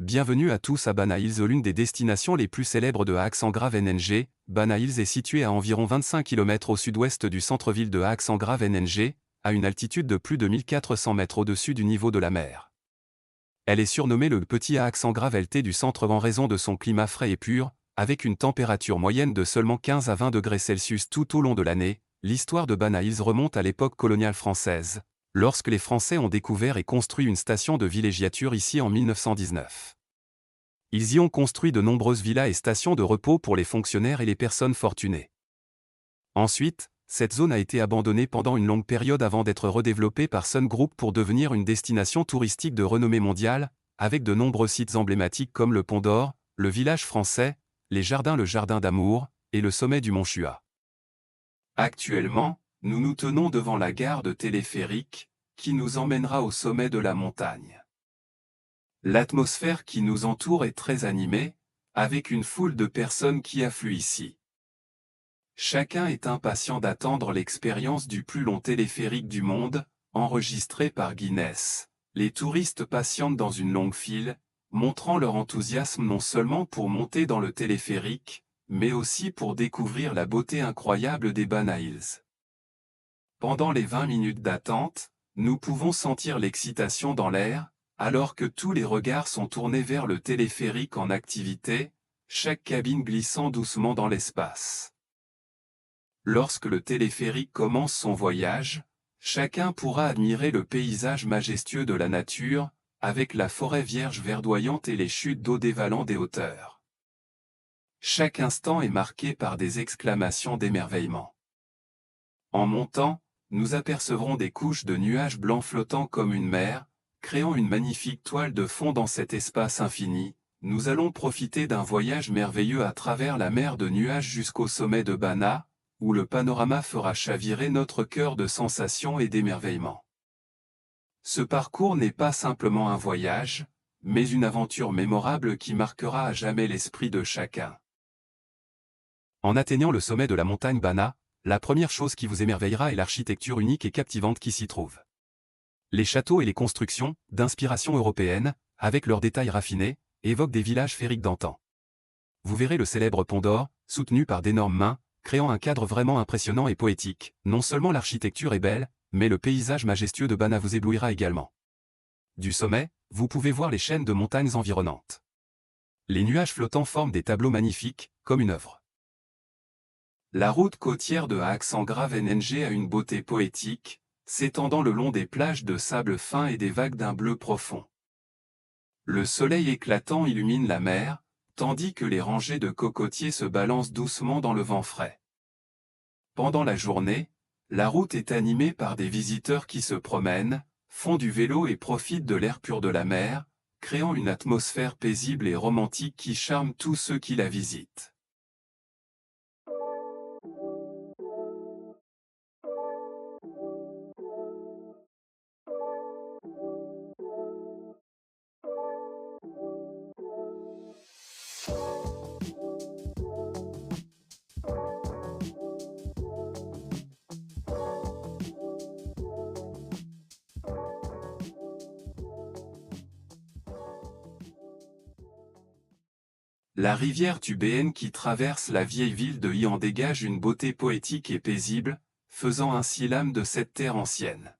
Bienvenue à tous à Bana Hills, l'une des destinations les plus célèbres de Aix-en-Graves-NNG. Bana Hills est située à environ 25 km au sud-ouest du centre-ville de Aix-en-Graves-NNG, à une altitude de plus de 1400 mètres au-dessus du niveau de la mer. Elle est surnommée le petit Aix-en-Graves-LT du centre en raison de son climat frais et pur, avec une température moyenne de seulement 15 à 20 degrés Celsius tout au long de l'année. L'histoire de Bana Hills remonte à l'époque coloniale française, lorsque les Français ont découvert et construit une station de villégiature ici en 1919. Ils y ont construit de nombreuses villas et stations de repos pour les fonctionnaires et les personnes fortunées. Ensuite, cette zone a été abandonnée pendant une longue période avant d'être redéveloppée par Sun Group pour devenir une destination touristique de renommée mondiale, avec de nombreux sites emblématiques comme le Pont d'Or, le village français, le Jardin d'Amour, et le sommet du Mont Chua. Actuellement, nous nous tenons devant la gare de téléphérique, qui nous emmènera au sommet de la montagne. L'atmosphère qui nous entoure est très animée, avec une foule de personnes qui affluent ici. Chacun est impatient d'attendre l'expérience du plus long téléphérique du monde, enregistré par Guinness. Les touristes patientent dans une longue file, montrant leur enthousiasme non seulement pour monter dans le téléphérique, mais aussi pour découvrir la beauté incroyable des Bana Hills. Pendant les 20 minutes d'attente, nous pouvons sentir l'excitation dans l'air, alors que tous les regards sont tournés vers le téléphérique en activité, chaque cabine glissant doucement dans l'espace. Lorsque le téléphérique commence son voyage, chacun pourra admirer le paysage majestueux de la nature, avec la forêt vierge verdoyante et les chutes d'eau dévalant des hauteurs. Chaque instant est marqué par des exclamations d'émerveillement. En montant, nous apercevrons des couches de nuages blancs flottant comme une mer, créant une magnifique toile de fond dans cet espace infini. Nous allons profiter d'un voyage merveilleux à travers la mer de nuages jusqu'au sommet de Bana, où le panorama fera chavirer notre cœur de sensations et d'émerveillement. Ce parcours n'est pas simplement un voyage, mais une aventure mémorable qui marquera à jamais l'esprit de chacun. En atteignant le sommet de la montagne Bana, la première chose qui vous émerveillera est l'architecture unique et captivante qui s'y trouve. Les châteaux et les constructions, d'inspiration européenne, avec leurs détails raffinés, évoquent des villages féeriques d'antan. Vous verrez le célèbre Pont d'Or, soutenu par d'énormes mains, créant un cadre vraiment impressionnant et poétique. Non seulement l'architecture est belle, mais le paysage majestueux de Bana vous éblouira également. Du sommet, vous pouvez voir les chaînes de montagnes environnantes. Les nuages flottants forment des tableaux magnifiques, comme une œuvre. La route côtière de Aix-en-Graves-NNG a une beauté poétique, s'étendant le long des plages de sable fin et des vagues d'un bleu profond. Le soleil éclatant illumine la mer, tandis que les rangées de cocotiers se balancent doucement dans le vent frais. Pendant la journée, la route est animée par des visiteurs qui se promènent, font du vélo et profitent de l'air pur de la mer, créant une atmosphère paisible et romantique qui charme tous ceux qui la visitent. La rivière Tubéenne qui traverse la vieille ville de Hy en dégage une beauté poétique et paisible, faisant ainsi l'âme de cette terre ancienne.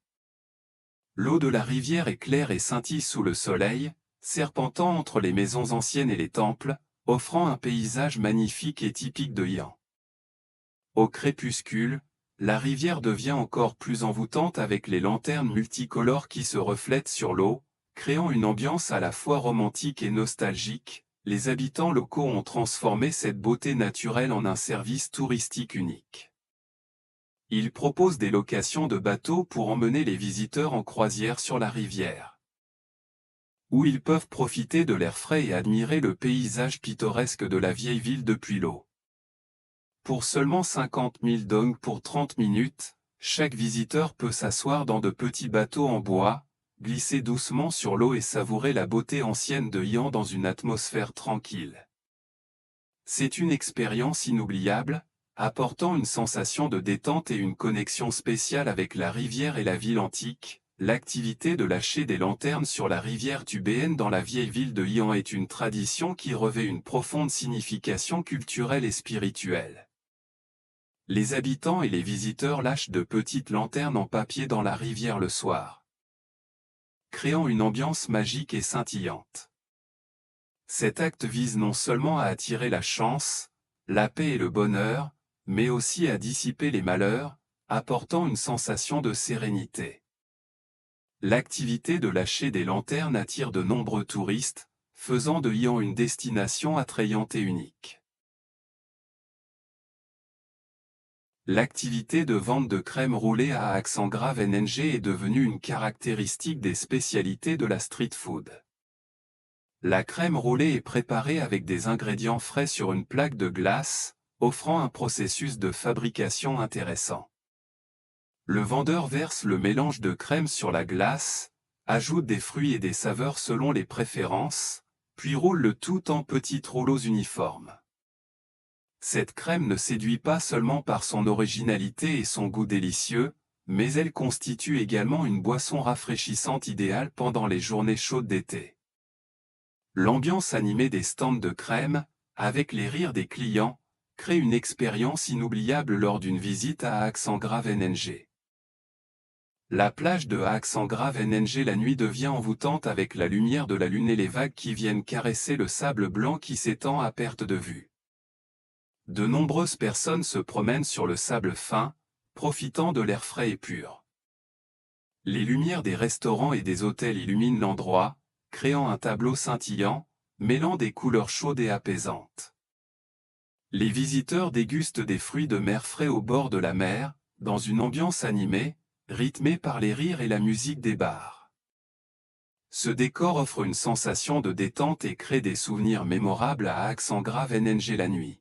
L'eau de la rivière est claire et scintille sous le soleil, serpentant entre les maisons anciennes et les temples, offrant un paysage magnifique et typique de Hy. Au crépuscule, la rivière devient encore plus envoûtante avec les lanternes multicolores qui se reflètent sur l'eau, créant une ambiance à la fois romantique et nostalgique. Les habitants locaux ont transformé cette beauté naturelle en un service touristique unique. Ils proposent des locations de bateaux pour emmener les visiteurs en croisière sur la rivière, où ils peuvent profiter de l'air frais et admirer le paysage pittoresque de la vieille ville depuis l'eau. Pour seulement 50 000 dong pour 30 minutes, chaque visiteur peut s'asseoir dans de petits bateaux en bois, glisser doucement sur l'eau et savourer la beauté ancienne de Hy dans une atmosphère tranquille. C'est une expérience inoubliable, apportant une sensation de détente et une connexion spéciale avec la rivière et la ville antique. L'activité de lâcher des lanternes sur la rivière Tubéenne dans la vieille ville de Yian est une tradition qui revêt une profonde signification culturelle et spirituelle. Les habitants et les visiteurs lâchent de petites lanternes en papier dans la rivière le soir, créant une ambiance magique et scintillante. Cet acte vise non seulement à attirer la chance, la paix et le bonheur, mais aussi à dissiper les malheurs, apportant une sensation de sérénité. L'activité de lâcher des lanternes attire de nombreux touristes, faisant de Yian une destination attrayante et unique. L'activité de vente de crème roulée à accent grave NNG est devenue une caractéristique des spécialités de la street food. La crème roulée est préparée avec des ingrédients frais sur une plaque de glace, offrant un processus de fabrication intéressant. Le vendeur verse le mélange de crème sur la glace, ajoute des fruits et des saveurs selon les préférences, puis roule le tout en petits rouleaux uniformes. Cette crème ne séduit pas seulement par son originalité et son goût délicieux, mais elle constitue également une boisson rafraîchissante idéale pendant les journées chaudes d'été. L'ambiance animée des stands de crème, avec les rires des clients, crée une expérience inoubliable lors d'une visite à Accent Grave NNG. La plage de Accent Grave NNG la nuit devient envoûtante avec la lumière de la lune et les vagues qui viennent caresser le sable blanc qui s'étend à perte de vue. De nombreuses personnes se promènent sur le sable fin, profitant de l'air frais et pur. Les lumières des restaurants et des hôtels illuminent l'endroit, créant un tableau scintillant, mêlant des couleurs chaudes et apaisantes. Les visiteurs dégustent des fruits de mer frais au bord de la mer, dans une ambiance animée, rythmée par les rires et la musique des bars. Ce décor offre une sensation de détente et crée des souvenirs mémorables à Accent Grave NNG la nuit.